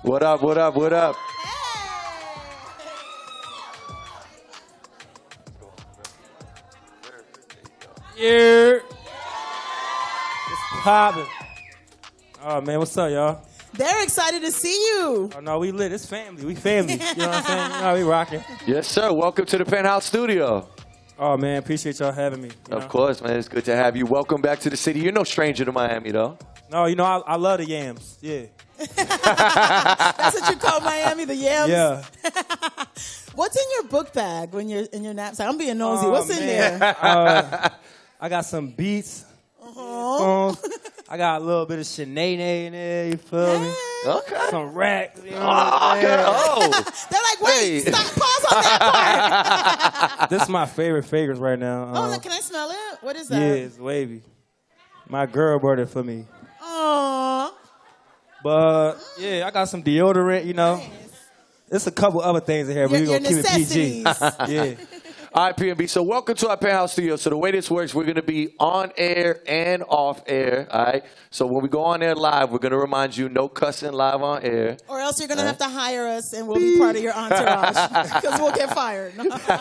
What up, what up, what up? Yeah. It's poppin'. Oh, man, what's up, y'all? They're excited to see you. Oh, no, we lit. It's family. We family. You know what I'm saying? You know, we rocking. Yes, sir. Welcome to the Penthouse Studio. Oh, man, appreciate y'all having me. Of course, man. It's good to have you. Welcome back to the city. You're no stranger to Miami, though. No, you know, I love the yams. Yeah. That's what you call Miami, the yams? Yeah. What's in your book bag when you're in your knapsack? I'm being nosy. What's in there? I got some beats. Uh-huh. I got a little bit of Sinead in there, you feel me? Okay. Some racks. You know Okay. Oh. They're like, wait, stop, pause on that part. This is my favorite fragrance right now. Oh, can I smell it? What is that? Yeah, it's wavy. My girl brought it for me. Aww. But, yeah, I got some deodorant, you know. Nice. There's a couple other things in here, but we're going to keep it PG. Yeah. All right, PnB. So welcome to our Penthouse Studio. So the way this works, we're going to be on air and off air, all right? So when we go on air live, we're going to remind you, no cussing live on air. Or else you're going to have to hire us and we'll be part of your entourage because we'll get fired.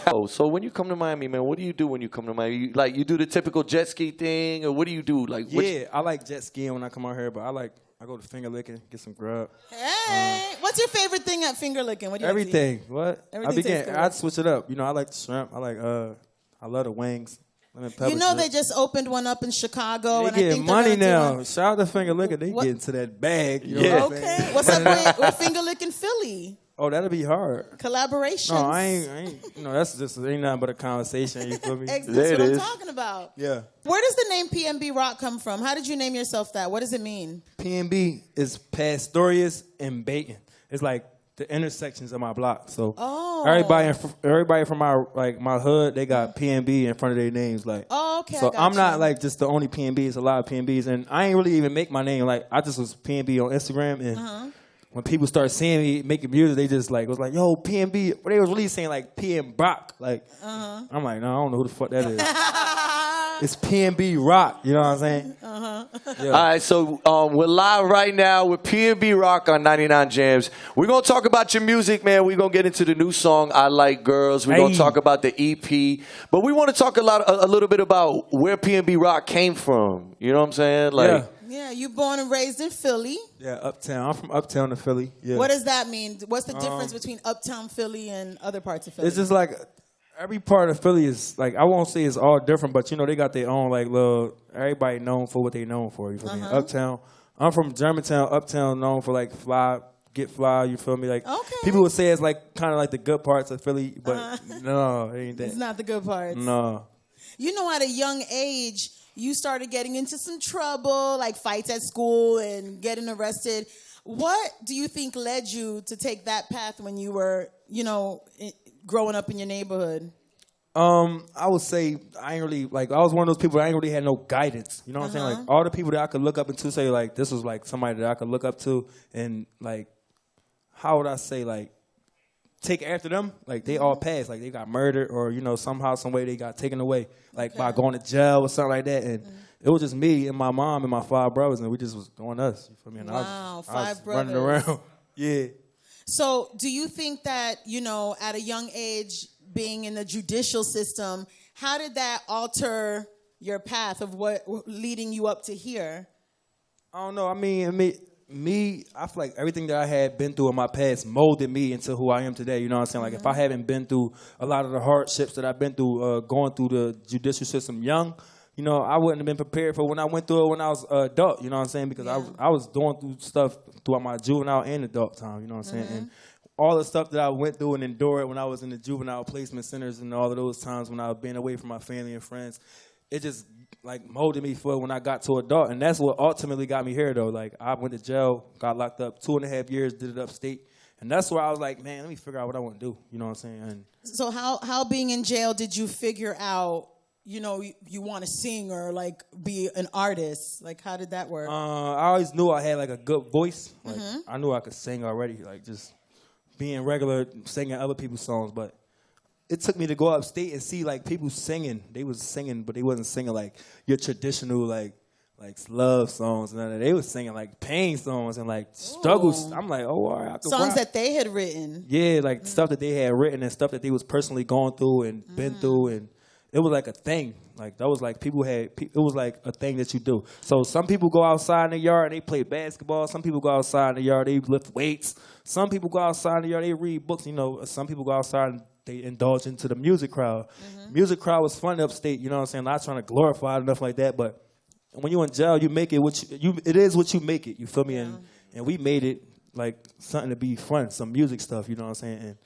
Oh, so when you come to Miami, man, what do you do when you come to Miami? You do the typical jet ski thing, or what do you do? Yeah, I like jet skiing when I come out here, but I go to finger licking, get some grub. Hey, what's your favorite thing at finger licking? What do you Everything. What? Everything I switch it up. You know, I like the shrimp. I love the wings. You know, they just opened one up in Chicago. They and getting I think money now. One. Shout out to finger licking. They get into that bag. You know Yeah. what I'm saying? Okay. What's up with finger licking Philly? Oh, that'll be hard. Collaborations. No, I ain't. You know, that's just ain't nothing but a conversation. You feel me? That's There what it I'm is. talking about. Yeah. Where does the name PnB Rock come from? How did you name yourself that? What does it mean? PnB is Pastorius and Bacon. It's like the intersections of my block. So everybody from my hood, they got PnB in front of their names. Like, oh, okay. So I'm not like just the only PnB. It's a lot of PnBs, and I ain't really even make my name. Like, I just was PnB on Instagram, and when people start seeing me making music, they just like was like, "Yo, PnB." But they was really saying like PnB Rock. Like, I'm like, no, I don't know who the fuck that is. It's PnB Rock. You know what I'm saying? Yeah. All right, so we're live right now with PnB Rock on 99 JAMZ. We're going to talk about your music, man. We're going to get into the new song, I Like Girls. We're going to talk about the EP. But we want to talk a little bit about where PnB Rock came from. You know what I'm saying? Like, yeah, you born and raised in Philly. Yeah, Uptown. I'm from Uptown to Philly. Yeah. What does that mean? What's the difference between Uptown Philly and other parts of Philly? It's just like every part of Philly is like, I won't say it's all different, but you know they got their own like little. Everybody known for what they known for. You feel me? Uptown. I'm from Germantown. Uptown known for like get fly. You feel me? Like people would say it's like kind of like the good parts of Philly, but no, it ain't that. It's not the good parts. No. You know, at a young age, you started getting into some trouble, like fights at school and getting arrested. What do you think led you to take that path when you were, you know, growing up in your neighborhood? I would say I ain't really like. I was one of those people that I ain't really had no guidance. You know what I'm saying? Like all the people that I could look up into, say like this was like somebody that I could look up to, and like how would I say like take after them? Like they all passed, like they got murdered or you know somehow some way they got taken away, like by going to jail or something like that. And it was just me and my mom and my 5 brothers, and we just was doing us. You feel me? And wow, I was 5 brothers running around. Yeah. So do you think that, you know, at a young age, being in the judicial system, how did that alter your path of what leading you up to here? I don't know. I mean, I feel like everything that I had been through in my past molded me into who I am today. You know what I'm saying? Like if I haven't been through a lot of the hardships that I've been through going through the judicial system young, you know, I wouldn't have been prepared for when I went through it when I was adult, you know what I'm saying? Because I was going through stuff throughout my juvenile and adult time, you know what I'm saying? And all the stuff that I went through and endured when I was in the juvenile placement centers and all of those times when I was being away from my family and friends, it just like molded me for when I got to adult. And that's what ultimately got me here though. Like I went to jail, got locked up 2.5 years, did it upstate. And that's where I was like, man, let me figure out what I want to do. You know what I'm saying? And so how being in jail did you figure out, you know, you want to sing or like be an artist? Like how did that work? I always knew I had like a good voice. Like I knew I could sing already, like just being regular, singing other people's songs. But it took me to go upstate and see like people singing. They was singing, but they wasn't singing like your traditional like like love songs, and they was singing like pain songs and like struggles. I'm like, oh, all right, I could Songs rock. that they had written. Yeah, like stuff that they had written and stuff that they was personally going through and been through, and it was like a thing. Like that was like it was like a thing that you do. So some people go outside in the yard and they play basketball. Some people go outside in the yard, they lift weights. Some people go outside in the yard, they read books. You know, some people go outside and they indulge into the music crowd. Music crowd was fun upstate, you know what I'm saying? Not trying to glorify it, enough like that, but when you in jail, you make it it is what you make it, you feel me? And we made it like something to be fun, some music stuff, you know what I'm saying? And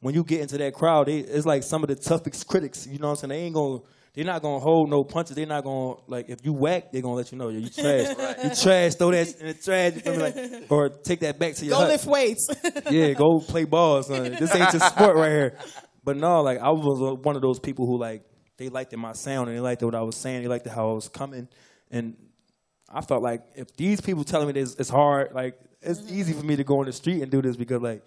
when you get into that crowd, it's like some of the toughest critics, you know what I'm saying? They're not gonna hold no punches. They're not gonna, like, if you whack, they're gonna let you know, you trash. You trash, throw that in the trash, you feel me? Like, or take that back to your Go hut. lift weights. Yeah, go play ball, son. This ain't just sport right here. But no, like, I was one of those people who, like, they liked my sound and they liked what I was saying. They liked how I was coming. And I felt like if these people telling me this, it's hard, like, it's easy for me to go on the street and do this because, like,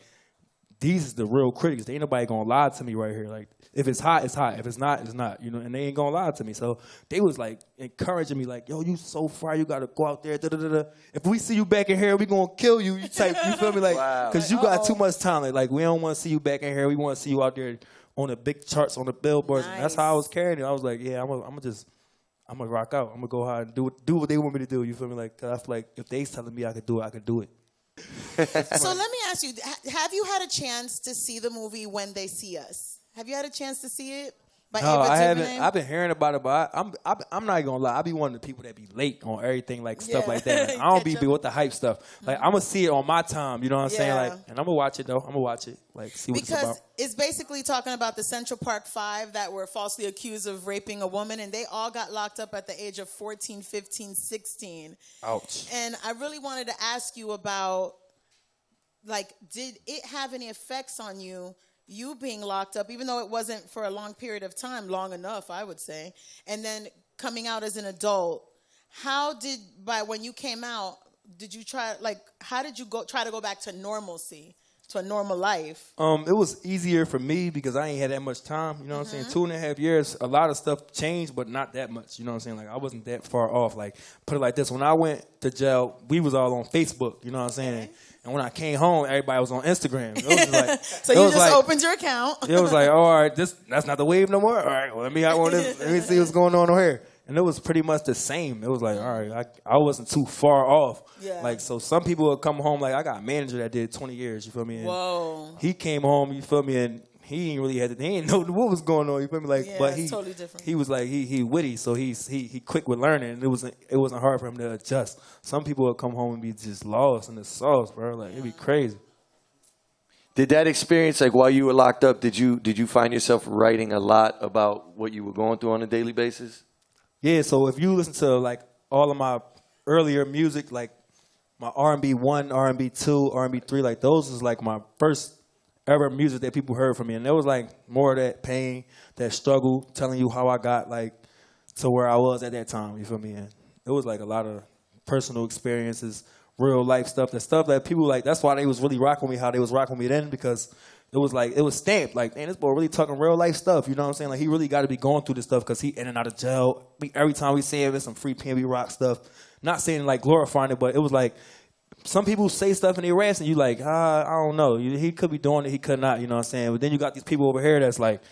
these is the real critics. They ain't nobody gonna lie to me right here. Like, if it's hot, it's hot. If it's not, it's not. You know, and they ain't gonna lie to me. So they was like encouraging me, like, yo, you so far, you gotta go out there. Da, da, da, da. If we see you back in here, we gonna kill you. You type, you feel me? Like, cause you got too much talent. Like, we don't want to see you back in here. We want to see you out there on the big charts, on the billboards. Nice. That's how I was carrying it. I was like, yeah, I'm gonna rock out. I'm gonna go out and do what they want me to do. You feel me? Like, cause I feel like if they telling me I could do it, I could do it. So let me ask you, have you had a chance to see the movie When They See Us? Have you had a chance to see it? By No, Ava I haven't. DuVernay? I've been hearing about it, but I'm not gonna lie. I be one of the people that be late on everything, like stuff Yeah. like that. Like, I don't be Catch up. with the hype stuff. Like, I'm gonna see it on my time. You know what I'm saying? Yeah. Like, and I'm gonna watch it though. I'm gonna watch it. Like, see what it's Because about. it's basically talking about the Central Park Five that were falsely accused of raping a woman, and they all got locked up at the age of 14, 15, 16. Ouch. And I really wanted to ask you about, like, did it have any effects on you being locked up, even though it wasn't for a long period of time, long enough, I would say, and then coming out as an adult? When you came out, did you how did you try to go back to normalcy, to a normal life? It was easier for me because I ain't had that much time. You know what I'm saying? 2.5 years, a lot of stuff changed, but not that much. You know what I'm saying? Like, I wasn't that far off. Like, put it like this: when I went to jail, we was all on Facebook. You know what I'm saying? And when I came home, everybody was on Instagram. It was just like, So you just opened your account. It was like, oh, all right, that's not the wave no more. All right, well, let me see what's going on over here. And it was pretty much the same. It was like, all right, I wasn't too far off. Yeah. Like, so some people would come home, like, I got a manager that did 20 years, you feel me? And Whoa. he came home, you feel me, and he ain't know what was going on, you feel me? Like, Yeah, but it's totally different. he was like, he witty, so he quick with learning, and it wasn't hard for him to adjust. Some people would come home and be just lost in the sauce, bro. Like, it'd be crazy. Did that experience, like while you were locked up, did you find yourself writing a lot about what you were going through on a daily basis? Yeah, so if you listen to like all of my earlier music, like my R&B 1, R&B 2, R&B 3, like those is like my first ever music that people heard from me. And there was like more of that pain, that struggle, telling you how I got like to where I was at that time, you feel me? And it was like a lot of personal experiences, real life stuff, the stuff that people like, that's why they was really rocking with me, how they was rocking with me then, because it was like, it was stamped. Like, man, this boy really talking real life stuff. You know what I'm saying? Like, he really got to be going through this stuff because he in and out of jail. Every time we see him, it's some free PnB Rock stuff. Not saying like glorifying it, but it was like, some people say stuff in their raps and you like, I don't know. He could be doing it, he could not, you know what I'm saying? But then you got these people over here that's like,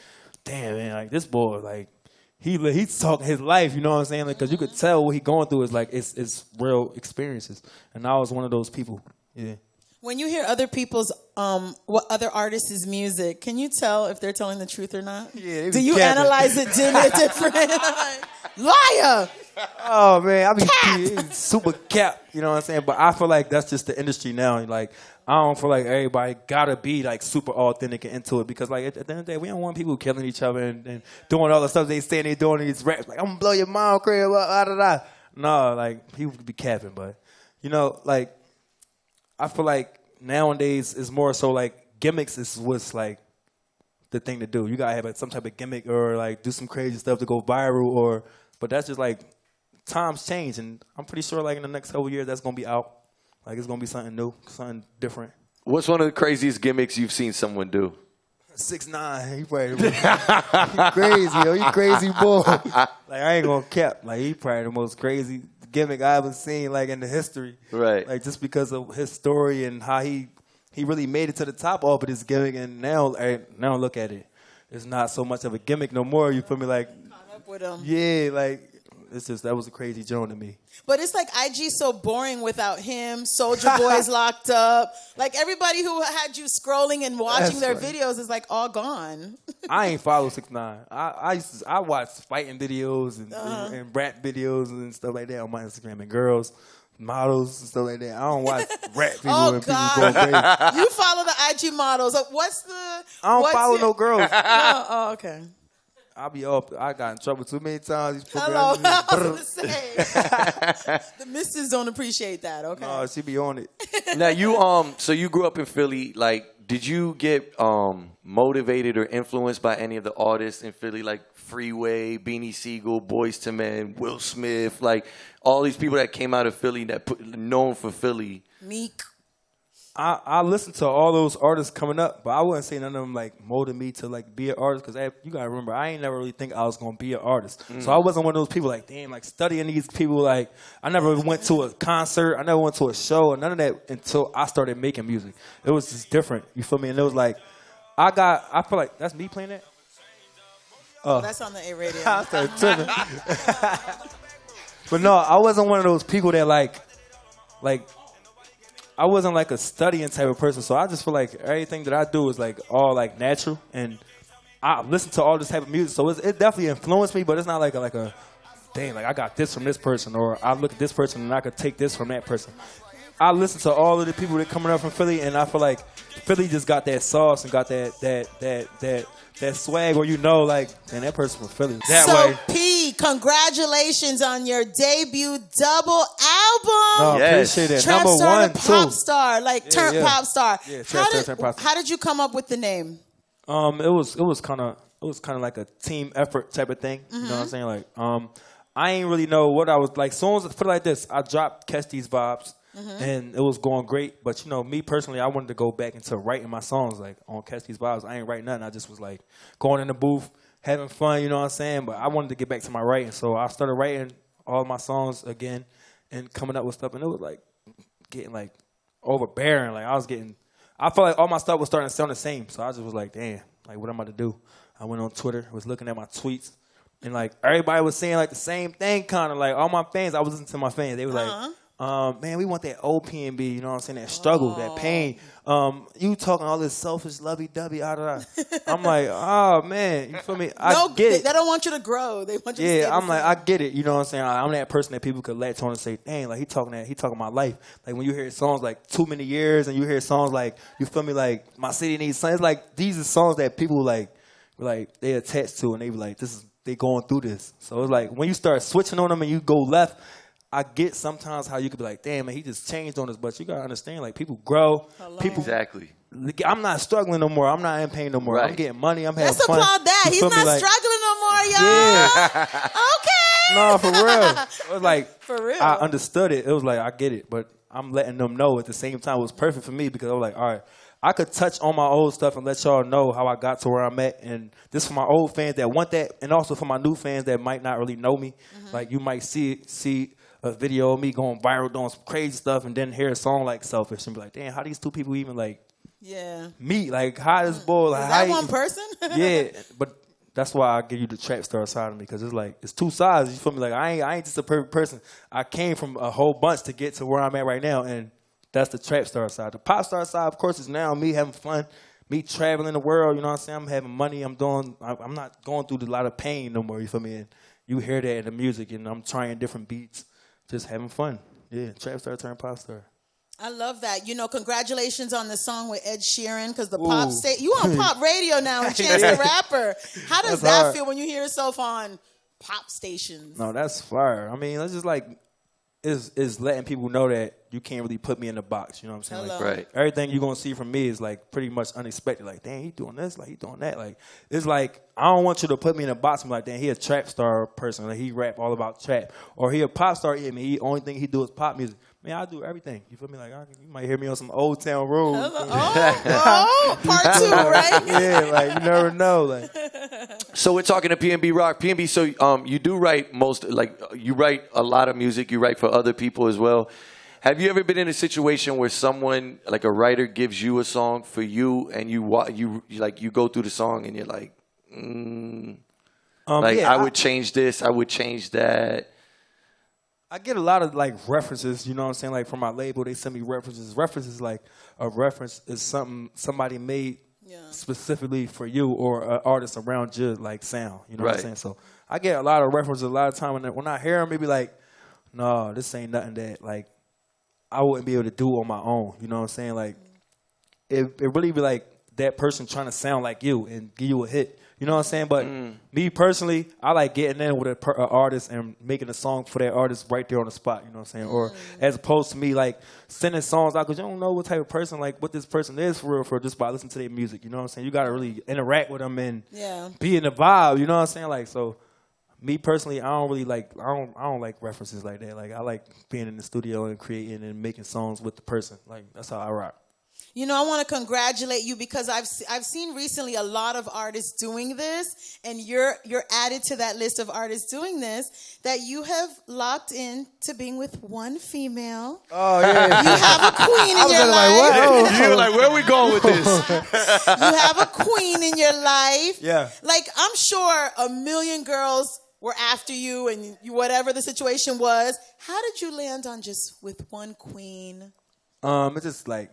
damn, man, like this boy, like, he's talking his life, you know what I'm saying? Because you could tell what he going through is like, it's real experiences. And I was one of those people, yeah. When you hear other people's, other artists' music, can you tell if they're telling the truth or not? Yeah, they Do be you capping. analyze it different? Liar! Oh, man, I be super cap, you know what I'm saying? But I feel like that's just the industry now. Like, I don't feel like everybody gotta be like super authentic and into it because like at the end of the day, we don't want people killing each other and doing all the stuff they saying they doing in these raps. Like, I'm gonna blow your mind, crazy, blah, blah, blah. No, like, people be capping, but, you know, like, I feel like nowadays it's more so like gimmicks is what's like the thing to do. You gotta have like, some type of gimmick or like do some crazy stuff to go viral but that's just like times change and I'm pretty sure like in the next couple years that's gonna be out. Like it's gonna be something new, something different. What's one of the craziest gimmicks you've seen someone do? 6ix9ine, he probably he crazy, yo, he crazy boy. Like I ain't gonna cap. Like he probably the most crazy gimmick I haven't seen like in the history. Right. Like just because of his story and how he really made it to the top off of this gimmick, and now look at it. It's not so much of a gimmick no more. You feel me? Like, Caught up with him. yeah, like it's just that was a crazy joint to me. But it's like IG's so boring without him. Soulja Boy's locked up. Like everybody who had you scrolling and watching That's their right. videos is like all gone. I ain't follow 6ix9ine. I watch fighting videos and rap videos and stuff like that on my Instagram, and girls, models and stuff like that. I don't watch rap people Oh and people God! going crazy. You follow the IG models. What's the? I don't follow no girls. Oh, okay. I be up. I got in trouble too many times. These Hello. programs- I was gonna say the missus don't appreciate that. Okay. No, she be on it. Now you so you grew up in Philly. Like, did you get motivated or influenced by any of the artists in Philly, like Freeway, Beanie Siegel, Boyz II Men, Will Smith, like all these people that came out of Philly known for Philly? Meek. I listen to all those artists coming up, but I wouldn't say none of them like molded me to like be an artist, because you gotta remember I ain't never really think I was gonna be an artist. So I wasn't one of those people like, damn, like studying these people. Like I never went to a concert, I never went to a show, or none of that until I started making music. It was just different. You feel me? And it was like I feel like that's me playing that. That's on the A radio. I started tripping. But no, I wasn't one of those people that like I wasn't like a studying type of person. So I just feel like everything that I do is like all like natural, and I listen to all this type of music. So it definitely influenced me, but it's not like a dang, like I got this from this person, or I look at this person and I could take this from that person. I listen to all of the people that coming up from Philly, and I feel like Philly just got that sauce and got that swag where like, and that person from Philly. That so way. P, congratulations on your debut double album. No, Yes. appreciate that. Trapstar Number one, Turnt too. Popstar, like Turnt yeah. Popstar. Yeah, Trapstar Turnt Popstar. How did you come up with the name? It was kind of like a team effort type of thing. You know what I'm saying? Like, I ain't really know what I was like. Songs, put it like this: I dropped Catch These Vibes, and it was going great. But me personally, I wanted to go back into writing my songs. Like on Catch These Vibes, I ain't write nothing. I just was like going in the booth, having fun. You know what I'm saying? But I wanted to get back to my writing, so I started writing all my songs again and coming up with stuff. And it was like getting like overbearing. Like I felt like all my stuff was starting to sound the same. So I just was like, damn, like what I'm about to do? I went on Twitter, was looking at my tweets, and like everybody was saying like the same thing, kind of like all my fans. I was listening to my fans. They were like, man, we want that old PnB, you know what I'm saying? That struggle, that pain. You talking all this selfish lovey-dovey, I'm like, oh, man, you feel me? I get it. They don't want you to grow. They want you to stay the I'm like, I same. get it. You know what I'm saying? I'm that person that people could latch on and say, dang, like he talking my life. Like when you hear songs like Too Many Years, and you hear songs like, you feel me, like My City Needs Sun. It's like these are songs that people like they attach to, and they be like, they going through this. So it's like when you start switching on them and you go left, I get sometimes how you could be like, damn, man, he just changed on us. But you got to understand, like, people grow. People, Exactly. I'm not struggling no more. I'm not in pain no more. Right. I'm getting money. I'm having Let's fun. applaud that. You He's feel me? not Like, struggling no more, y'all. Yeah. Okay. No, for real. It was like, For real. I understood it. It was like, I get it. But I'm letting them know at the same time it was perfect for me, because I was like, all right, I could touch on my old stuff and let y'all know how I got to where I'm at. And this for my old fans that want that, and also for my new fans that might not really know me. Like, you might see a video of me going viral doing some crazy stuff, and then hear a song like Selfish and be like, damn, how these two people even like meet? Like, how this boy, like, Is how that he- one person? Yeah, but that's why I give you the Trapstar side of me, because it's like, it's two sides. You feel me? Like, I ain't just a perfect person. I came from a whole bunch to get to where I'm at right now, and that's the Trapstar side. The Popstar side, of course, is now me having fun, me traveling the world. You know what I'm saying? I'm having money. I'm not going through a lot of pain no more. You feel me? And you hear that in the music, and I'm trying different beats, just having fun. Yeah, Trapstar Turnt Popstar. I love that. Congratulations on the song with Ed Sheeran, because the pop you on pop radio now and Chance the Rapper. How does That's that hard. feel when you hear yourself on pop stations? No, that's fire. I mean, it's just like, is letting people know that you can't really put me in a box. You know what I'm saying? Hello. Like, Right. everything you're going to see from me is like pretty much unexpected. Like, dang, he doing this, like he doing that. Like, it's like, I don't want you to put me in a box. I'm like, dang, he a trap star person. Like, he rap all about trap. Or he a pop star. Yeah, I mean, only thing he do is pop music. Man, I do everything. You feel me? Like, you might hear me on some Old Town Road. Oh, part two, right? Yeah, like, you never know. Like, So we're talking to PnB Rock. PnB, so you do write you write a lot of music. You write for other people as well. Have you ever been in a situation where someone, like a writer, gives you a song for you, and you go through the song and you're like, I would change this, I would change that. I get a lot of like references, you know what I'm saying? Like from my label, they send me references. References like a reference is something somebody made specifically for you or an artist around your like sound. You know what I'm saying? So I get a lot of references a lot of time, and when I hear them, they be like, "No, this ain't nothing that like I wouldn't be able to do on my own." You know what I'm saying? Like it really be like that person trying to sound like you and give you a hit. You know what I'm saying? But me personally, I like getting in with an artist and making a song for that artist right there on the spot. You know what I'm saying? Or as opposed to me like sending songs out because you don't know what type of person, like what this person is for real, just by listening to their music. You know what I'm saying? You got to really interact with them and be in the vibe. You know what I'm saying? Like, so me personally, I don't like references like that. Like I like being in the studio and creating and making songs with the person. Like that's how I rock. You know, I want to congratulate you because I've seen recently a lot of artists doing this, and you're added to that list of artists doing this, that you have locked in to being with one female. Oh, yeah. You have a queen in your life. Like, what? You were like, where are we going with this? You have a queen in your life. Yeah. Like, I'm sure a million girls were after you and whatever the situation was. How did you land on just with one queen? It's just like,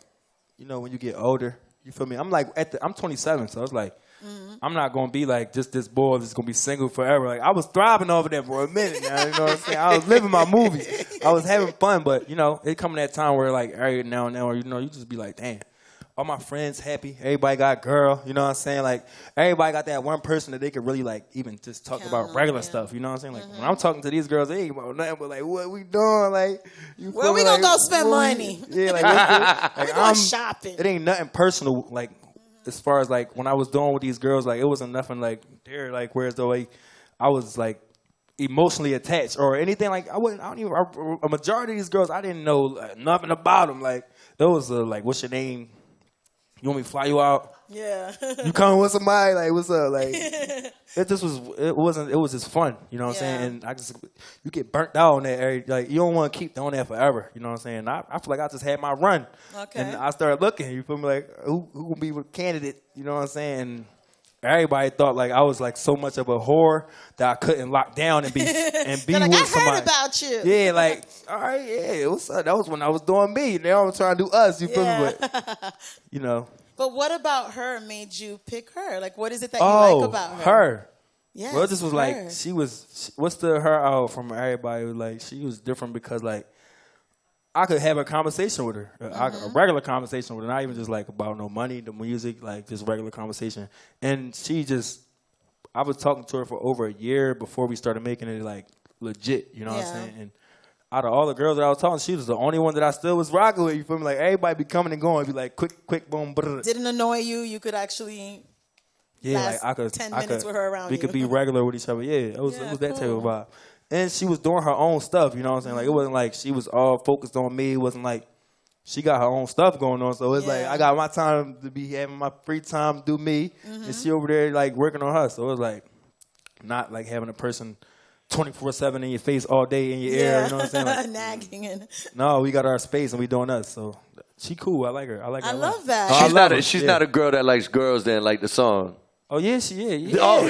you know, when you get older, you feel me? I'm like, I'm 27, so it's like, I'm not going to be like just this boy that's going to be single forever. Like, I was thriving over there for a minute now, you know what I'm saying? I was living my movie. I was having fun, but, you know, it coming that time where, like, every now and then, or, you know, you just be like, damn, all my friends happy. Everybody got a girl, you know what I'm saying? Like, everybody got that one person that they could really, like, even just talk about regular stuff, you know what I'm saying? Like, when I'm talking to these girls, they ain't about nothing but, like, what we doing? Like, where we going to go spend money? Yeah, like, like we going shopping. It ain't nothing personal, like, as far as, like, when I was doing with these girls, like, it wasn't nothing, like, they're, like, whereas though, like, I was, like, emotionally attached or anything. Like, a majority of these girls, I didn't know nothing about them. Like, those are, like, what's your name? You want me to fly you out? Yeah. You coming with somebody? Like, what's up? Like, it was just fun. You know what I'm saying? And you get burnt out on that area. Like, you don't want to keep on there forever. You know what I'm saying? I feel like I just had my run. Okay. And I started looking. You feel me? Like, who will be a candidate? You know what I'm saying? And everybody thought like I was like so much of a whore that I couldn't lock down and be like, with somebody. I heard about you. Yeah, like, all right, yeah, what's up? That was when I was doing me. Now I'm trying to do us. You feel me? But, you know. But what about her made you pick her? Like, what is it that you like about her? Yes, well, this was like, she was, her out from everybody? Like, she was different because, like, I could have a conversation with her, a regular conversation with her, not even just, like, about no money, the music, like, just regular conversation. And she just, I was talking to her for over a year before we started making it, like, legit, you know what I'm saying? And out of all the girls that I was talking to, she was the only one that I still was rocking with, you feel me? Like, everybody be coming and going, be like, quick, boom, brr. Didn't annoy you? You could actually last like I could 10 minutes with her around we you. could be regular with each other. Yeah, it was that type of vibe. And she was doing her own stuff, you know what I'm saying? Like, it wasn't like she was all focused on me. It wasn't like she got her own stuff going on. So it's like I got my time to be having my free time to do me, and she over there, like, working on her. So it was like not like having a person 24/7 in your face all day in your ear, you know what I'm saying? Like, nagging and no, we got our space and we doing us. So she cool. I like her. I love that. She's not a girl that likes girls that like the song. Oh yeah, she is. Yeah. Oh.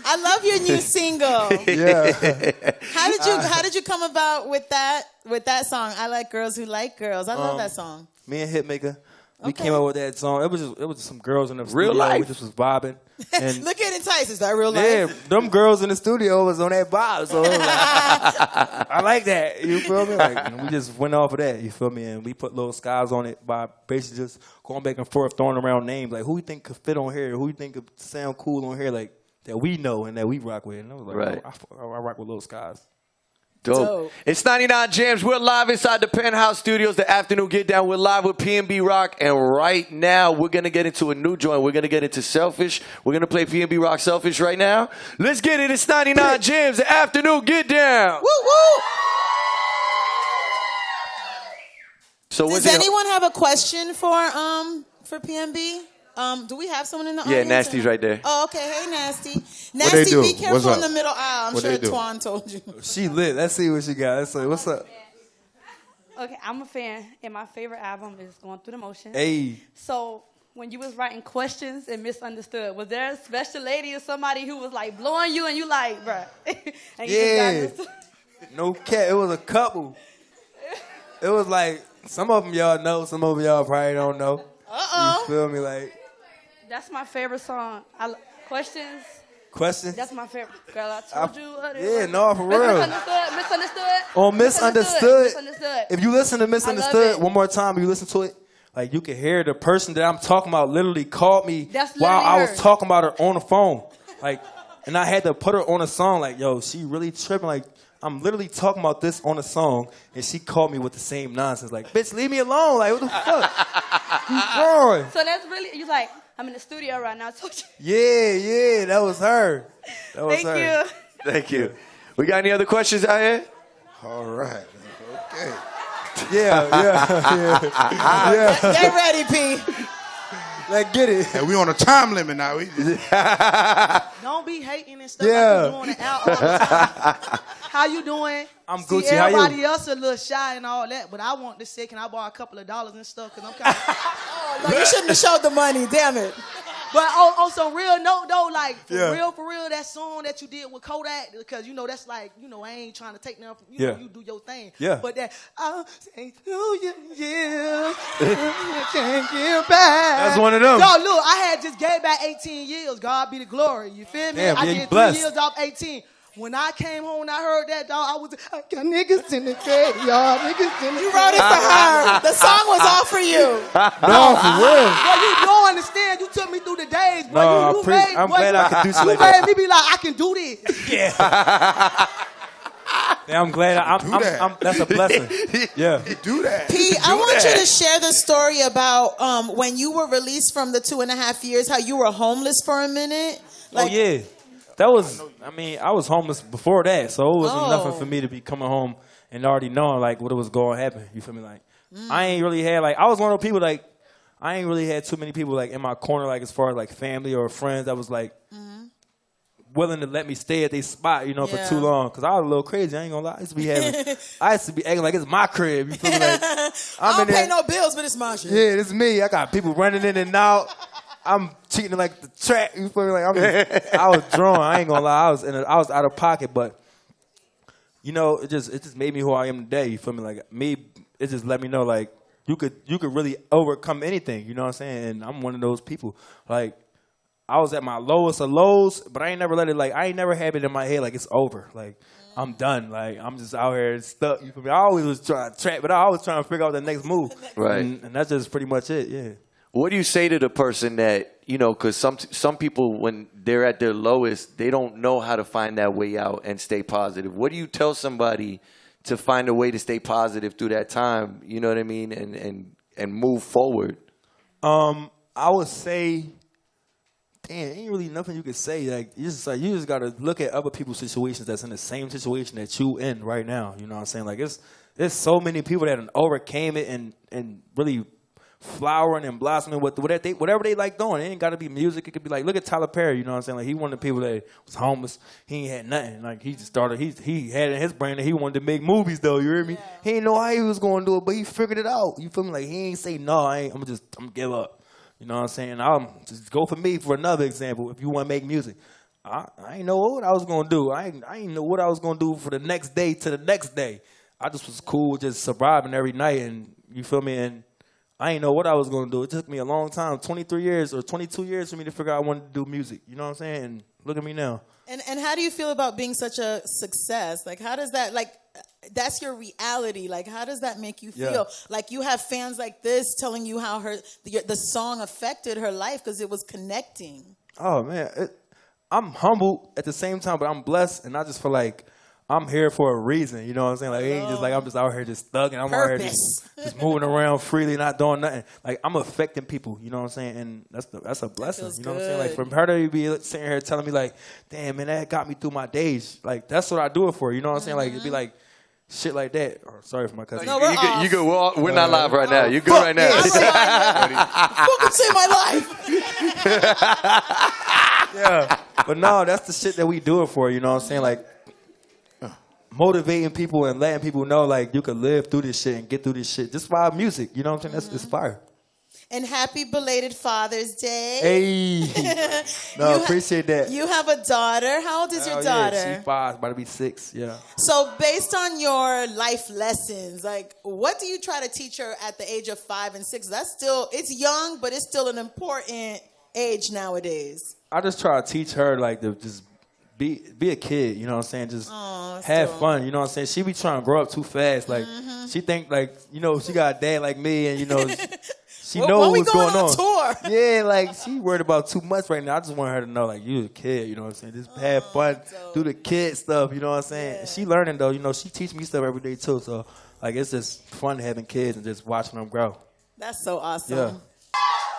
I love your new single. Yeah. How did you come about with that song? I like girls who like girls. I love that song. Me and Hitmaker, we came up with that song. It was just some girls in the real studio. life. We just was vibing. And look at Entice. Is that real life? Yeah, them girls in the studio was on that vibe. So it was like, I like that. You feel me? Like, and we just went off of that. You feel me? And we put little skies on it by basically just going back and forth, throwing around names. Like, who you think could fit on here? Who you think could sound cool on here? Like, that we know and that we rock with. And I was like, I rock with little skies. Dope. It's 99 Jams. We're live inside the Penthouse Studios, the afternoon get down. We're live with PnB Rock, and right now we're gonna get into a new joint. We're gonna get into Selfish. We're gonna play PnB Rock Selfish right now. Let's get it. It's 99 Jams, the afternoon get down. Woo woo. So does anyone have a question for PnB? Do we have someone in the Yeah, audience? Nasty's right there. Oh, okay. Hey, Nasty. they Nasty, do? be careful What's in the up? middle aisle. I'm What sure they do? Twan told you. She lit. Let's see what she got. Let's see. What's up? Okay, I'm a fan, and my favorite album is Going Through the Motions. Hey. So when you was writing questions and misunderstood, was there a special lady or somebody who was like blowing you and you like, bruh? And you Yeah. just got No cat. It was a couple. It was like, some of them y'all know, some of them y'all probably don't know. Uh-oh. You feel me? Like, That's my favorite song. Questions. questions? That's my favorite. Girl, I told you. Yeah, no, for real. Misunderstood. On Misunderstood. Misunderstood. If you listen to I love Misunderstood it. one more time, you listen to it, like you can hear the person that I'm talking about literally called me That's while literally I was her. talking about her on the phone. Like, and I had to put her on a song. Like, yo, she really tripping. Like, I'm literally talking about this on a song, and she called me with the same nonsense. Like, bitch, leave me alone. Like, what the fuck? You growing? So that's really, you like, I'm in the studio right now. I told you. Yeah, that was her. That was Thank her. you. Thank you. We got any other questions out here? All right. Okay. Yeah. Get ready, P. Like, get it. And we on a time limit now. Don't be hating and stuff Yeah. like you doing it out all the time. How you doing? I'm See, Gucci. How you? everybody else a little shy and all that, but I want to say, can I borrow a couple of dollars and stuff? Because I'm kind of... No, you shouldn't have showed the money. Damn it. But on some real note, though, like, Yeah. for real, that song that you did with Kodak, because, you know, that's like, you know, I ain't trying to take nothing from you. Yeah. Know, you do your thing. Yeah. But that, I'll say to you, yeah, I can't get back. That's one of them. Yo, look, I had just gave back 18 years. God be the glory. You feel me? Damn, I yeah, you did blessed. 3 years off 18. When I came home and I heard that, dog, I got niggas in the graveyard, niggas in the You wrote it for her. The song was all for you. No, for real. Well, you don't understand. You took me through the days. Boy, No, you I'm glad I could do shit you like made that. me be like, I can do this. Yeah, I'm glad. That's a blessing. Yeah. Do that. P, I want you to share the story about when you were released from the 2.5 years, how you were homeless for a minute. Oh yeah, that was. I mean, I was homeless before that, so it wasn't Oh. nothing for me to be coming home and already knowing like what was going to happen. You feel me? Like I ain't really had like I was one of those people like I ain't really had too many people like in my corner like as far as like family or friends that was like willing to let me stay at their spot, you know, Yeah. for too long. Cause I was a little crazy. I ain't gonna lie. I used to be acting like it's my crib. You feel me? Like I I'm don't in pay there. no bills, but it's my shit. Yeah, this is me. I got people running in and out. I'm cheating like the track. You feel me? Like I was drawn. I ain't gonna lie. I was out of pocket, but you know, it just made me who I am today. You feel me? Like me, it just let me know like you could really overcome anything. You know what I'm saying? And I'm one of those people. Like I was at my lowest of lows, but I ain't never let it like I ain't never had it in my head like it's over. Like I'm done. Like I'm just out here stuck. You feel me? I always was trying to trap, but I always trying to figure out the next move. Right. And that's just pretty much it. Yeah. What do you say to the person that, you know, because some people, when they're at their lowest, they don't know how to find that way out and stay positive. What do you tell somebody to find a way to stay positive through that time, you know what I mean, and move forward? I would say, damn, ain't really nothing you could say. Like you just gotta look at other people's situations that's in the same situation that you in right now. You know what I'm saying? Like there's so many people that overcame it and really flowering and blossoming with whatever they like doing. It ain't got to be music. It could be like, look at Tyler Perry, you know what I'm saying? Like he one of the people that was homeless. He ain't had nothing. Like he just started, he had in his brain that he wanted to make movies though, you hear me? Yeah. He ain't know how he was going to do it, but he figured it out. You feel me? Like he ain't say, no, I'm gonna give up. You know what I'm saying? I'm just go for me for another example. If you want to make music, I ain't know what I was going to do. I ain't know what I was going to do for the next day to the next day. I just was cool just surviving every night, and you feel me? And I ain't know what I was going to do. It took me a long time, 23 years or 22 years for me to figure out I wanted to do music. You know what I'm saying? And look at me now. And how do you feel about being such a success? Like, how does that, like, that's your reality. Like, how does that make you feel? Yeah. Like, you have fans like this telling you how the song affected her life because it was connecting. Oh, man. I'm humbled at the same time, but I'm blessed, and I just feel like I'm here for a reason, you know what I'm saying? Like, it ain't just like I'm just out here just stuck and I'm out here just moving around freely, not doing nothing. Like, I'm affecting people, you know what I'm saying? And that's a blessing, you know what I'm saying? Like, from her to be sitting here telling me, like, damn, man, that got me through my days. Like, that's what I do it for, you know what I'm saying? Like, it'd be like shit like that. Oh, sorry for my cousin. No, we're we're not live right now. You're good right now. Welcome to my life. Yeah. But no, that's the shit that we do it for, you know what I'm saying? Like, motivating people and letting people know, like, you can live through this shit and get through this shit just by music, you know what I'm saying? That's fire. And happy belated Father's Day. Hey. No, appreciate that. You have a daughter. How old is your daughter? Yeah, she's 5, about to be 6, yeah. So based on your life lessons, like, what do you try to teach her at the age of 5 and 6? That's still, it's young, but it's still an important age nowadays. I just try to teach her, like, to just be a kid, you know what I'm saying? Just have fun, you know what I'm saying? She be trying to grow up too fast. Like, she think, like, you know, she got a dad like me and, you know, she knows what's going on. Tour? Yeah, like, she worried about too much right now. I just want her to know, like, you a kid, you know what I'm saying? Just have fun, do the kid stuff, you know what I'm saying? Yeah. She learning, though. You know, she teach me stuff every day, too. So, like, it's just fun having kids and just watching them grow. That's so awesome. Yeah.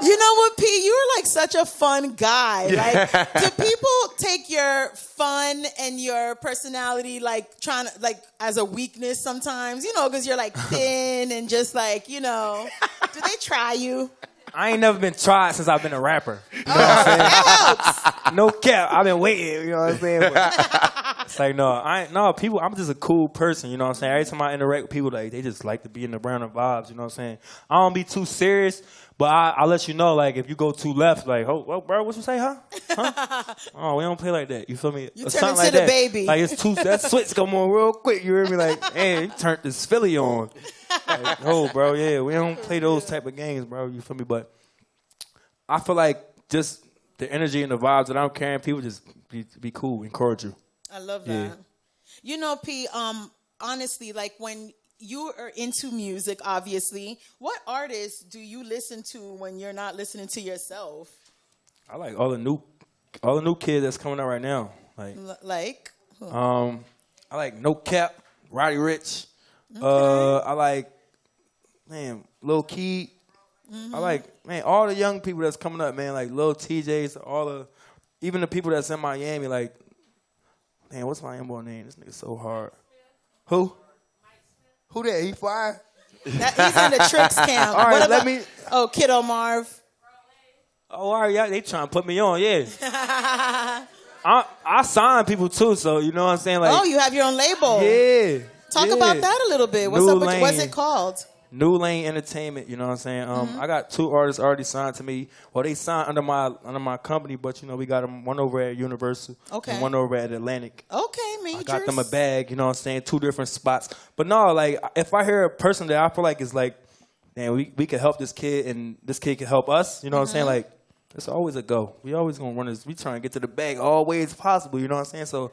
You know what, P? You're like such a fun guy. Like, do people take your fun and your personality, like, trying to, like, as a weakness sometimes? You know, because you're like thin and just like, you know. Do they try you? I ain't never been tried since I've been a rapper. You know what I'm saying? That helps. No cap. I've been waiting, you know what I'm saying? But it's like, no, people, I'm just a cool person, you know what I'm saying? Every time I interact with people, like, they just like to be in the brand of vibes, you know what I'm saying? I don't be too serious, but I'll let you know, like, if you go too left, like, oh, bro, what you say, huh? Oh, we don't play like that, you feel me? You or turn something into like the that. baby. Like, it's too, that switch come on real quick, you hear me? Like, hey, you turned this Philly on. Like, oh, bro, yeah, we don't play those type of games, bro, you feel me? But I feel like just the energy and the vibes that I'm carrying, people just be cool, encourage you. I love that. Yeah. You know, P, honestly, like, when you are into music, obviously, what artists do you listen to when you're not listening to yourself? I like all the new kids that's coming out right now. Like, Who? I like No Cap, Roddy Ricch. Okay. I like, man, Lil Key. I like, man, all the young people that's coming up, man, like Lil TJs, even the people that's in Miami, like, man, what's my boy name? This nigga so hard. Who? Who that? He fire? He's in the Tricks camp. All right, what about, let me. Oh, Kiddo Marv. Oh, all right, yeah, they trying to put me on, yeah. I sign people too, so you know what I'm saying? Like, Oh, you have your own label. yeah. Talk yeah. about that a little bit. What's New up with Lane. what's it called? New Lane Entertainment, you know what I'm saying? I got 2 artists already signed to me. Well, they signed under my company, but, you know, we got them one over at Universal and one over at Atlantic. Okay, majors. I got them a bag, you know what I'm saying? 2 different spots. But no, like, if I hear a person that I feel like is like, man, we could help this kid and this kid can help us, you know what I'm saying? Like, it's always a go. We always going to run this. We trying to get to the bag all ways possible, you know what I'm saying? So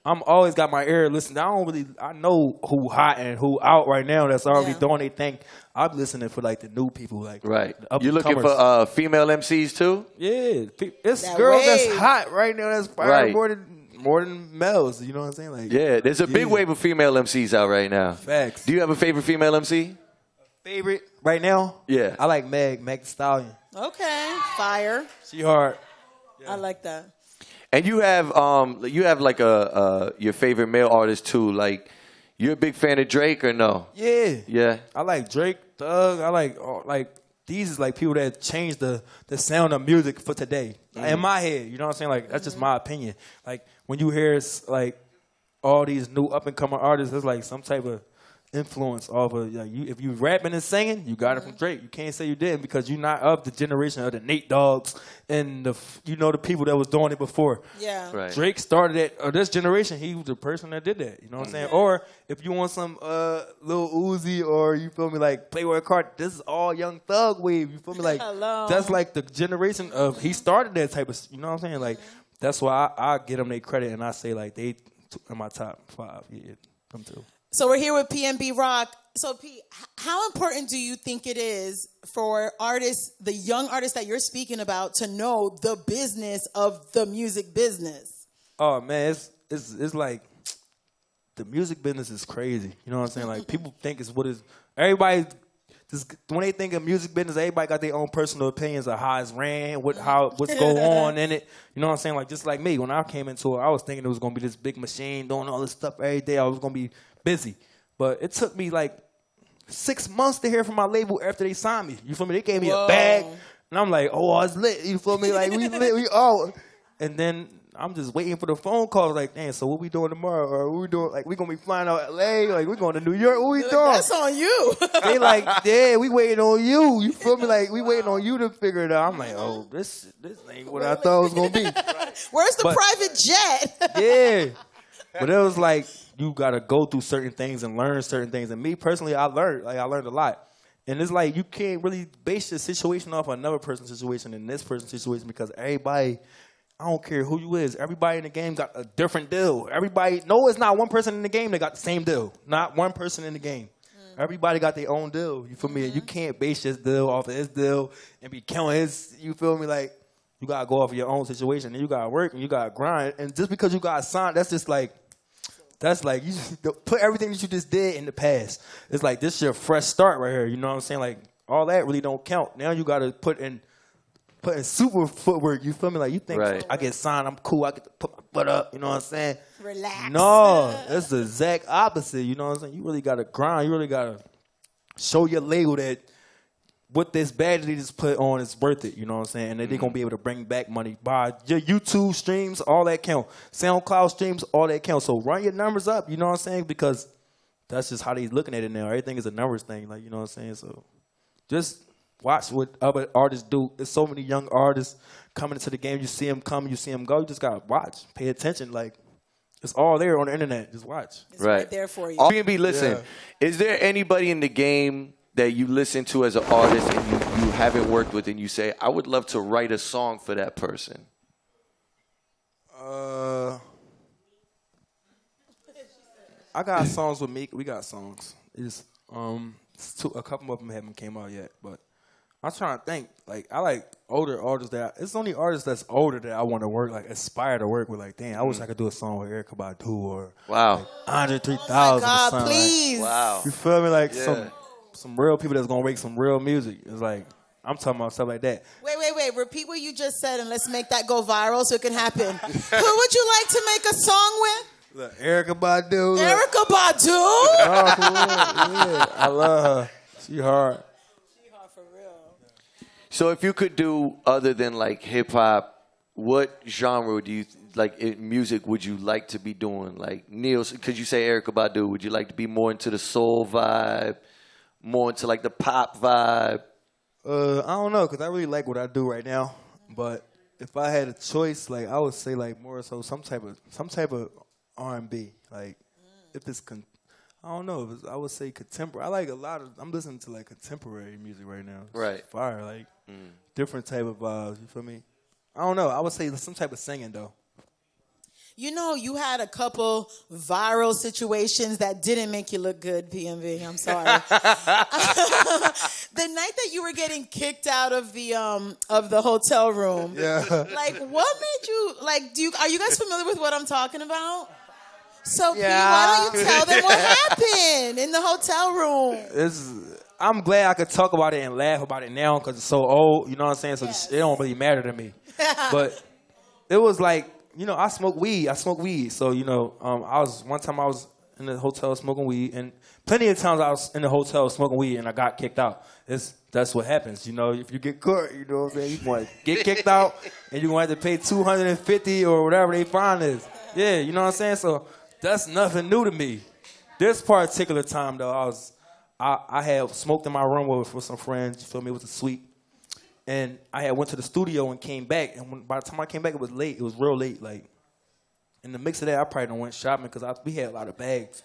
I'm always got my ear listening. I know who hot and who out right now that's already doing their thing. I'm listening for, like, the new people, like, Right. the You looking for female MCs too? Yeah, it's That girls wave. that's hot right now. That's fire Right. more than males. You know what I'm saying? Like, Yeah, there's a big wave of female MCs out right now. facts. Do you have a favorite female MC? Favorite right now? Yeah. I like Meg Thee Stallion. Okay, fire. She hard. I like that. And you have like your favorite male artist too. Like, you're a big fan of Drake or no? Yeah. Yeah. I like Drake, Thug. I like these is like people that change the sound of music for today. In my head, you know what I'm saying? Like, that's just my opinion. Like, when you hear like all these new up and coming artists, it's like some type of influence off of, like, if you rapping and singing, you got it from Drake. You can't say you didn't because you're not of the generation of the Nate Dogg's and the people that was doing it before. Yeah. Right. Drake started it, or this generation, he was the person that did that. You know what I'm saying? Or if you want some Lil Uzi or, you feel me, like Playboi Carti, this is all Young Thug wave. You feel me? Like, Hello. that's like the generation of, he started that type of, you know what I'm saying? Like, that's why I get them their credit and I say, like, they in my top 5. Yeah, them too. So we're here with PnB Rock. So P, how important do you think it is for artists, the young artists that you're speaking about, to know the business of the music business? Oh man, it's like the music business is crazy. You know what I'm saying? Like, people think it's what is everybody. When they think of music business, everybody got their own personal opinions of how it's ran, what's going on in it. You know what I'm saying? Like, just like me, when I came into it, I was thinking it was gonna be this big machine doing all this stuff every day. I was gonna be busy, but it took me like 6 months to hear from my label after they signed me. You feel me? They gave me a bag. And I'm like, oh, it's lit. You feel me? Like, we lit. We all. And then I'm just waiting for the phone call. Like, damn, so what we doing tomorrow? Or what we doing? Like, we going to be flying out L.A.? Like, we going to New York? What we doing? That's on you. They like, yeah, we waiting on you. You feel me? Like, we waiting on you to figure it out. I'm like, oh, this ain't what I thought it was going to be. Where's the private jet? Yeah. But it was like, you got to go through certain things and learn certain things. And me, personally, I learned a lot. And it's like, you can't really base your situation off another person's situation and this person's situation because everybody, I don't care who you is, everybody in the game got a different deal. It's not one person in the game that got the same deal. Not one person in the game. Everybody got their own deal. You feel me? You can't base this deal off of his deal and be counting his, you feel me? Like, you got to go off of your own situation and you got to work and you got to grind. And just because you got signed, that's like, you just put everything that you just did in the past. It's like, this is your fresh start right here. You know what I'm saying? Like, all that really don't count. Now you got to put in super footwork. You feel me? Like, you think, I get signed, I'm cool, I get to put my butt up. You know what I'm saying? Relax. No, it's the exact opposite. You know what I'm saying? You really got to grind. You really got to show your label that what this badge they just put on is worth it, you know what I'm saying? And that they're going to be able to bring back money. By your YouTube streams, all that count. SoundCloud streams, all that count. So run your numbers up, you know what I'm saying? Because that's just how they're looking at it now. Everything is a numbers thing, like, you know what I'm saying? So just watch what other artists do. There's so many young artists coming into the game. You see them come, you see them go. You just got to watch, pay attention. Like, it's all there on the internet. Just watch. It's right there for you. PnB, listen, is there anybody in the game that you listen to as an artist and you haven't worked with and you say, I would love to write a song for that person? I got songs with Meek. We got songs. It's a couple of them haven't came out yet, but I'm trying to think. Like, I like older artists it's only artists that's older that I want to work, like, aspire to work with. Like, damn, I wish I could do a song with Erykah Badu or like Andre 3000 Oh my God, or something. please. Like, Wow. you feel me? Like, some real people that's gonna make some real music. It's like, I'm talking about stuff like that. Wait. Repeat what you just said and let's make that go viral so it can happen. Who would you like to make a song with? Look, Erykah Badu. Erykah Badu? Oh, for real. Yeah, I love her. She hard. For real. So if you could do other than like hip hop, what genre do you like in music would you like to be doing? Like Neil, because you say Erykah Badu, would you like to be more into the soul vibe, more into like the pop vibe? I don't know, because I really like what I do right now. But if I had a choice, like, I would say like more so some type of R&B. Like, if it's I don't know. I would say contemporary. I like I'm listening to like contemporary music right now. It's right. Fire, like different type of vibes. You feel me? I don't know. I would say some type of singing though. You know, you had a couple viral situations that didn't make you look good, PnB. I'm sorry. The night that you were getting kicked out of the hotel room. Yeah. Like, what made you like? Are you guys familiar with what I'm talking about? So, Yeah. P, why don't you tell them what happened in the hotel room? I'm glad I could talk about it and laugh about it now because it's so old. You know what I'm saying? So it don't really matter to me. But it was like, you know, I smoke weed. So, you know, one time I was in the hotel smoking weed, and plenty of times I was in the hotel smoking weed and I got kicked out. That's what happens, you know. If you get caught, you know what I'm saying, you're going to get kicked out and you're going to have to pay $250 or whatever they fine is. Yeah, you know what I'm saying? So that's nothing new to me. This particular time, though, I had smoked in my room with some friends. You feel me? It was a suite. And I had went to the studio and came back. And by the time I came back, it was late. It was real late. Like, in the mix of that, I probably done went shopping because we had a lot of bags.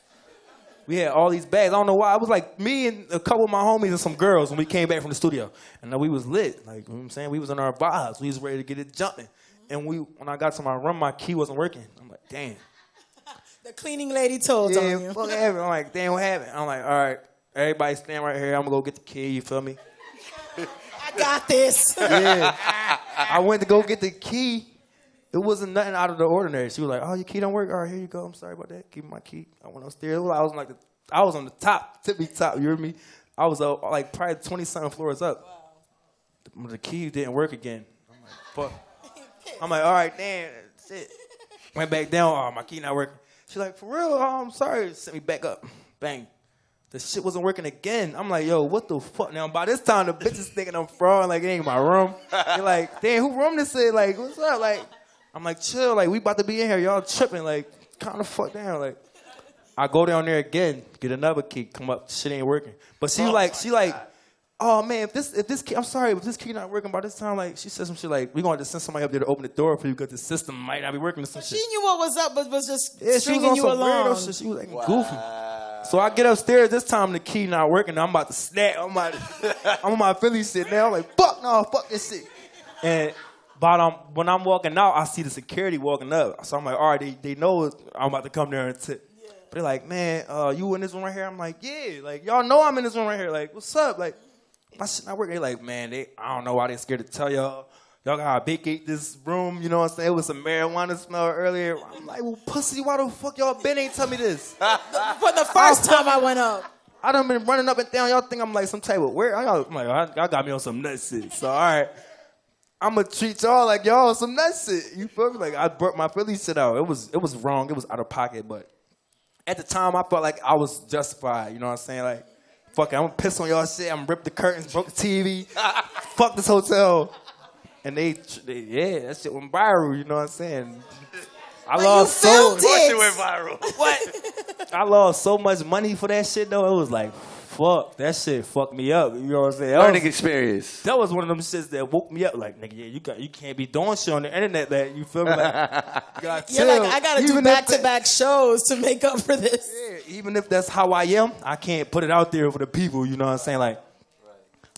We had all these bags. I don't know why. It was like me and a couple of my homies and some girls when we came back from the studio. And we was lit. Like, you know what I'm saying? We was in our vibes. We was ready to get it jumping. And when I got to my room, my key wasn't working. I'm like, damn. The cleaning lady told on you. Fuck happened. I'm like, damn, what happened? I'm like, all right, everybody stand right here. I'm going to go get the key. You feel me? I got this. Yeah. I went to go get the key. It wasn't nothing out of the ordinary. She was like, oh, your key don't work? All right, here you go. I'm sorry about that. Give me my key. I went upstairs. I was on the top, tippy top. You hear me? I was like probably 20-something floors up. Wow. The key didn't work again. I'm like, fuck. I'm like, all right, damn, that's it. Went back down. Oh, my key not working. She's like, for real? Oh, I'm sorry. Sent me back up. Bang. The shit wasn't working again. I'm like, yo, what the fuck? Now, by this time, the bitches thinking I'm fraud. Like, it ain't my room. They're like, damn, who room this is? Like, what's up? Like, I'm like, chill. Like, we about to be in here. Y'all tripping. Like, calm the fuck down. Like, I go down there again, get another key, come up, shit ain't working. But she like, oh man, if this key, I'm sorry, if this key not working by this time, like she said some shit like, we gonna have to send somebody up there to open the door for you because the system might not be working or some shit. She knew what was up, but was just Yeah, she was stringing on you some along. weirdo shit. She was like goofy. So I get upstairs, this time the key not working, I'm about to snap. I'm on my Philly shit now. I'm like, fuck this shit. And when I'm walking out, I see the security walking up. So I'm like, all right, they know I'm about to come there and tip. But they're like, man, you in this room right here? I'm like, yeah. Like, y'all know I'm in this room right here. Like, what's up? Like, my shit not working. They like, man, I don't know why they scared to tell y'all. Y'all gotta vacate this room. You know what I'm saying? It was some marijuana smell earlier. I'm like, well, pussy, why the fuck y'all been ain't tell me this? For the first time I went up. I done been running up and down. Y'all think I'm like some type of weird? I'm like, y'all got me on some nut shit. So, all right. I'm gonna treat y'all like y'all on some nut shit. You feel me? Like, I burnt my Philly shit out. It was wrong. It was out of pocket, but at the time, I felt like I was justified. You know what I'm saying? Like, fuck it, I'm gonna piss on y'all shit. I'm gonna rip the curtains, broke the TV. Fuck this hotel. And they, that shit went viral. You know what I'm saying? I lost so much. It went viral. What? I lost so much money for that shit though. It was like, fuck, that shit fucked me up. You know what I'm saying? Learning experience. That was one of them shits that woke me up. Like, nigga, yeah, you can't be doing shit on the internet that you feel me? Like, you gotta You're like, I gotta do back-to-back shows to make up for this. Yeah, even if that's how I am, I can't put it out there for the people. You know what I'm saying? Like,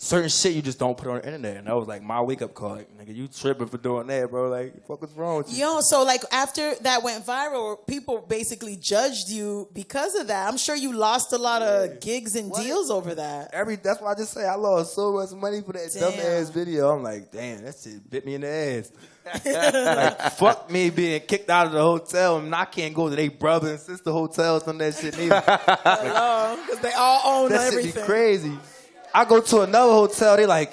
certain shit you just don't put on the internet. And that was like my wake-up call. Like, nigga, you tripping for doing that, bro. Like, fuck what's wrong with you? Yo, so like after that went viral, people basically judged you because of that. I'm sure you lost a lot of gigs and deals over that. That's why I just say I lost so much money for that dumb-ass video. I'm like, damn, that shit bit me in the ass. Like, fuck me being kicked out of the hotel and I can't go to their brother and sister hotels on that shit neither. Because they all own that everything. Shit be crazy. I go to another hotel, they like,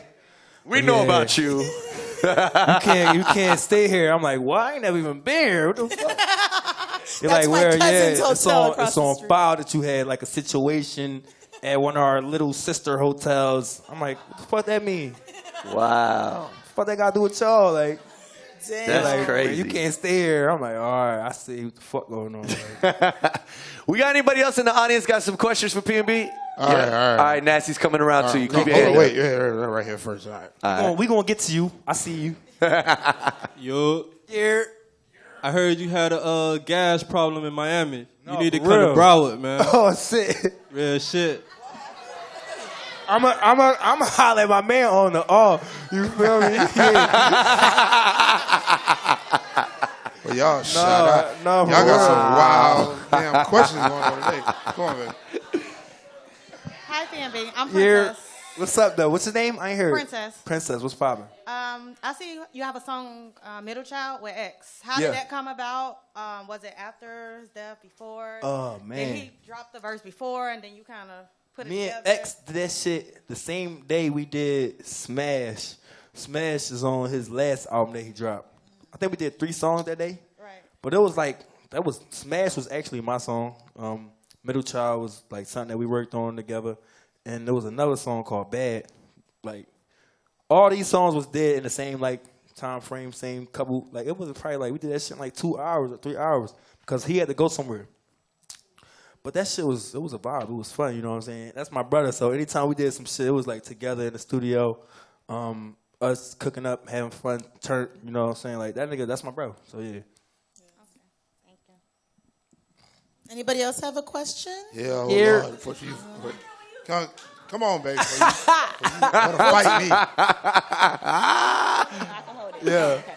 we know about you. You can't stay here. I'm like, well, I ain't never even been here. What the fuck? They're like, my where? cousin's Yeah, hotel across it's the on street. file that you had like a situation at one of our little sister hotels. I'm like, what the fuck that mean? Wow. What the fuck that got to do with y'all? Like, Damn. That's like, crazy. you can't stay here. I'm like, all right, I see what the fuck going on. Like, We got anybody else in the audience got some questions for PnB? All right. All right, Nasty's coming around to you. Keep your Oh, hand wait, up. right here first. All right. we gonna get to you. I see you. Yo, Yeah. I heard you had a gas problem in Miami. No, you need to for come to real. Broward, man. Oh shit. Real shit. I'm a holler at my man on the you feel me? Well, y'all shut up. no, Y'all got for some wild damn questions going on today. Come on, man. Hi, PnB. I'm Yeah. Princess. What's up though? What's your name? I ain't heard. Princess. Princess, what's poppin'? I see you have a song, Middle Child, with X. How Yeah. did that come about? Was it after his death, before? Oh, man. Did he drop the verse before, and then you kind of put it Me together? and X did that shit the same day we did Smash. Smash is on his last album that he dropped. I think we did 3 songs that day. Right. But it was like, Smash was actually my song. Middle Child was like something that we worked on together. And there was another song called Bad. Like, all these songs was dead in the same like time frame, same couple. Like, it was probably like, we did that shit in like 2 hours or 3 hours. Because he had to go somewhere. But that shit was a vibe. It was fun, you know what I'm saying? That's my brother. So anytime we did some shit, it was like together in the studio. Us cooking up, having fun, you know what I'm saying? Like, that nigga, that's my bro. So, yeah. Thank you. Anybody else have a question? Yeah, hold Here. on. Before you, come on, baby. Before you want to fight me. I can hold it. Yeah. Okay.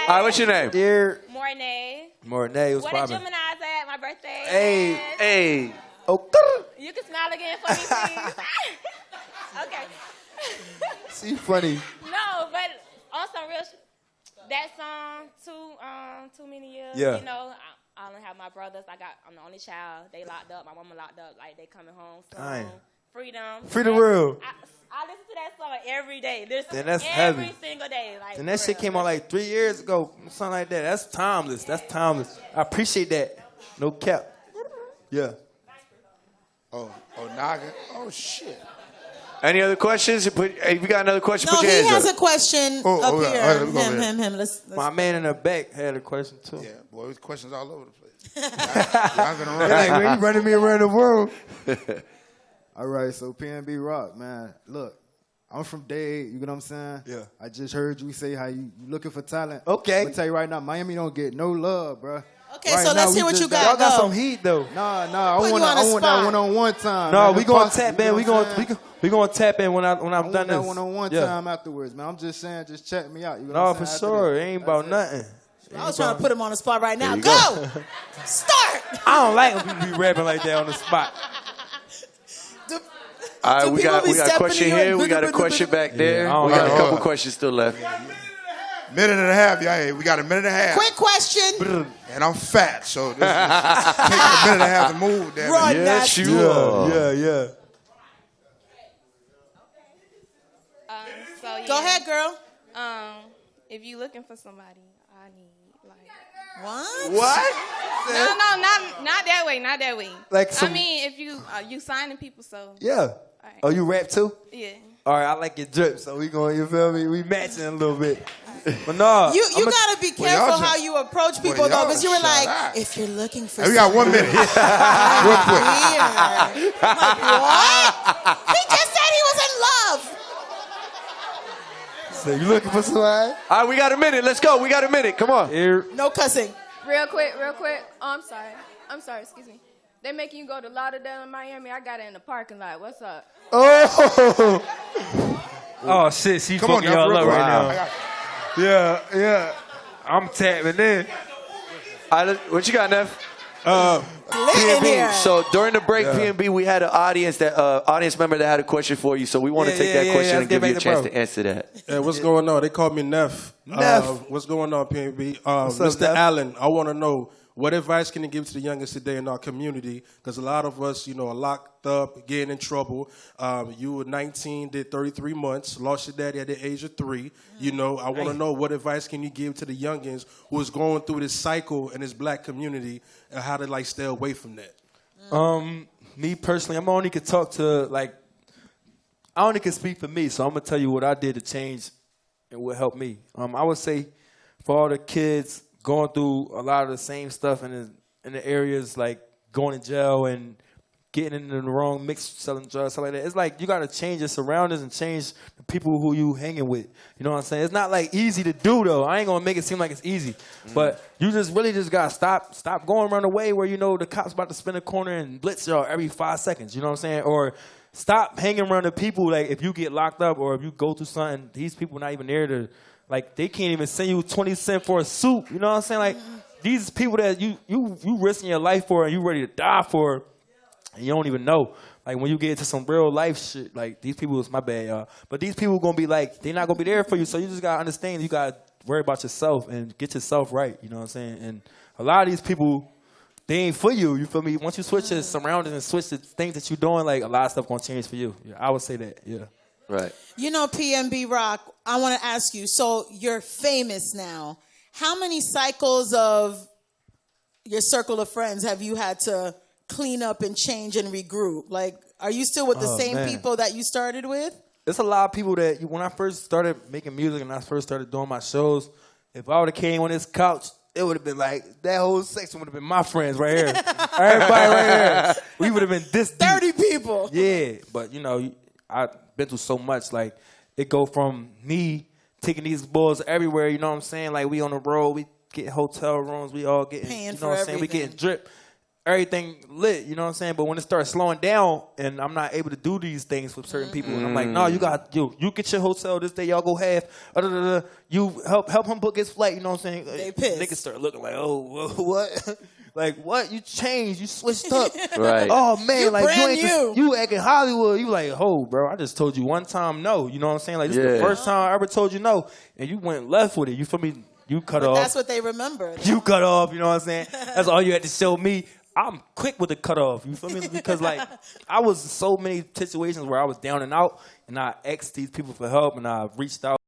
All right, what's your name? Here. Mornay. Mornay, what's What did poppin'? Gemini's at my birthday? Hey. Hey. Oh, You can smile again for me, please. Okay. see, funny. No, but on some real that song, too many years. Yeah. You know, I only have my brothers. I'm the only child. They locked up. My mama locked up. Like, they coming home soon. Dang. Freedom. Free the world. I listen to that song every day. Then that's every heavy. single day. Like, And that for shit real. came out like 3 years ago, something like that. That's timeless. That's timeless. I appreciate that. No cap. Yeah. Oh, Naga. Oh, shit. Any other questions? If you got another question, No, put your he hands has up. a question up here. Him. Let's My man in the back had a question too. Yeah, boy, there's questions all over the place. I'm gonna run. Like, man, you running me around the world. All right, so PnB Rock, man. Look, I'm from Dade, you know what I'm saying? Yeah. I just heard you say how you looking for talent. Okay. I'm gonna tell you right now, Miami don't get no love, bro. Okay, so let's hear what you got. Y'all got Go. some heat though. Nah, I Put you want on the that spot. one-on-one time. No, man. we If gonna possible, tap you know in. We what I'm saying? gonna tap in when I'm I done want this. that one-on-one Yeah. time afterwards, man. I'm just saying, just check me out. You know No, what I'm for saying? sure. It ain't about nothing. I was trying to put him on the spot right now. you Go. Start. I don't like when people be rapping like that on the spot. All right, Do we got people be a question stepping in here. your- We got a question back there. I don't We got like a it. couple questions still left. Minute and a half, y'all. We got a minute and a half. Quick question. And I'm fat, so this is take a minute and a half to move. Damn it. Run. Yes, Nasty. you are. Yeah. So yeah, Go ahead, girl. If you looking for somebody, I need like. What? What? No, not that way, not that way. Like some- I mean, if you signing people, so Yeah. right. Oh, you rap too? yeah. All right, I like your drip, so we going. You feel me? We matching a little bit. But no, You gotta be Well, careful y'all how just- you approach people well, though, y'all because you were shut like, up. if you're looking for Hey, we got 1 minute. Real quick. weird. I'm like, what? He just said he was in love. So you looking for somebody? All right, we got a minute. Let's go. We got a minute. Come on. Here. No cussing. Real quick. Oh, I'm sorry, excuse me. They making you go to Lauderdale in Miami. I got it in the parking lot. What's up? Oh. Oh shit, she Come on, fucking now, y'all real up quick. right now. Yeah. I'm tapping in. All right, what you got, Neff? Lit in here. So during the break, PnB, we had an audience member that had a question for you. So we want to take that question and give you a chance to answer that. Hey, what's going on? They call me Neff. What's going on, PnB? Mr. Neff? Allen, I want to know, what advice can you give to the youngest today in our community? Because a lot of us, are locked up, getting in trouble. You were 19, did 33 months, lost your daddy at the age of 3. I want to know, what advice can you give to the youngins who is going through this cycle in this black community and how to stay away from that? Me personally, I'm only could talk to I only can speak for me, so I'm gonna tell you what I did to change and what helped me. I would say for all the kids going through a lot of the same stuff in the areas like going to jail and getting into the wrong mix, selling drugs, stuff like that. It's like you got to change your surroundings and change the people who you hanging with. You know what I'm saying? It's not easy to do though. I ain't gonna make it seem like it's easy, but you really just gotta stop going around the way where the cops about to spin a corner and blitz y'all every 5 seconds. You know what I'm saying? Or stop hanging around the people if you get locked up or if you go through something. These people not even there to. They can't even send you 20 cents for a soup. You know what I'm saying? These people that you risking your life for and you ready to die for, and you don't even know. When you get into some real life shit, these people, it's my bad, y'all. But these people gonna be they're not gonna be there for you. So you just gotta understand, you gotta worry about yourself and get yourself right. You know what I'm saying? And a lot of these people, they ain't for you. You feel me? Once you switch your surroundings and switch the things that you're doing, a lot of stuff gonna change for you. Yeah, I would say that. Yeah. Right. PnB Rock, I want to ask you, so you're famous now. How many cycles of your circle of friends have you had to clean up and change and regroup? Are you still with the same people that you started with? There's a lot of people that, when I first started making music and I first started doing my shows, if I would have came on this couch, it would have been that whole section would have been my friends right here. Everybody right here. We would have been this deep. 30 people. Yeah, but I've been through so much. It go from me taking these boys everywhere. You know what I'm saying? We on the road, we get hotel rooms, we all getting, Paying you know for what I'm saying? We everything. getting drip, everything lit. You know what I'm saying? But when it starts slowing down, and I'm not able to do these things with certain people, and I'm like, no, you get your hotel this day, y'all go half. You help him book his flight. You know what I'm saying? They pissed. Niggas start looking oh, what? What? You changed. You switched up. Right. Oh, man. You brand ain't new. you acting Hollywood. You bro, I just told you one time no. You know what I'm saying? This is the first time I ever told you no. And you went left with it. You feel me? You cut off. That's what they remember. You cut off. You know what I'm saying? That's all you had to show me. I'm quick with the cutoff. You feel me? Because I was in so many situations where I was down and out, and I asked these people for help, and I reached out.